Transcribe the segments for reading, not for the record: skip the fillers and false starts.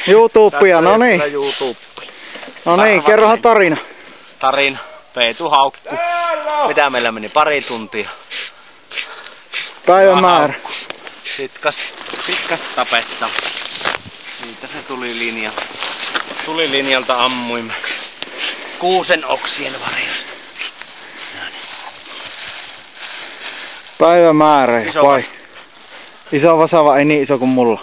YouTubea, no niin. No niin, kerrohan tarina. Tarina. Peetu haukku. Mitä meillä meni? 2 tuntia. Päivämäärä. Pitkäs tapetta. Siitä se tuli linja. Tuli linjalta ammuimme. 6 oksien varjosta. Päivämäärä vai? Iso vasava, ei niin iso kuin mulla.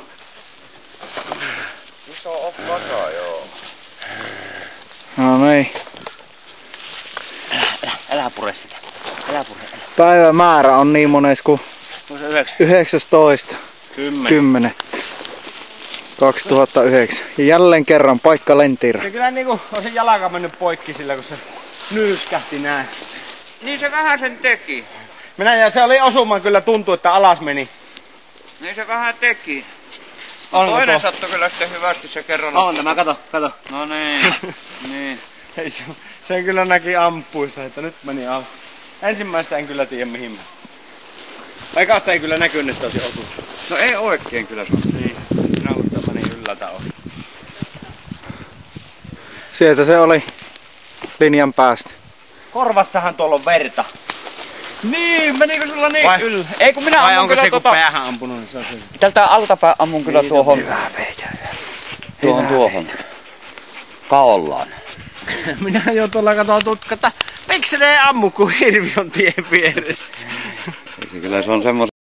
Iso vasa, joo. No niin. Älä pure sitä. Älä. Päivämäärä on niin mones kuin 19. 10. 2009. Ja jälleen kerran paikka Lentirä. Se kyllä niinku on se jalka mennyt poikki sillä, kun se nyyskähti näin. Niin se vähän sen teki. Ja se oli osumaan kyllä, tuntui, että alas meni. Niin se vähän teki. Onko Toinen sattui kyllä sitten hyvästi se kerran. On tämä, kato. No niin. Niin. Ei, sen kyllä näki ampuissa, että nyt meni alas. Ensimmäistä en kyllä tiedä mihin mä. Ekasta ei kyllä näkynyt, että olisi osunut. No ei oikein kyllä se. Niin, minä mutta meni yllätä ohi. Sieltä se oli linjan päästä. Korvassahan tuolla on verta. Niin, menikö sulla niin Vai- yllä? Ei kun minä Vai ammun onko kyllä se kun päähän ampunut, niin se on se. Tältä altapäin ammun kyllä tuohon. Tuohon. Kaollaan. Minä jo tuolla katon tutkata. Miksi ne ei ammu, kun hirvi on tien vieressä? Kyllä se on semmoinen.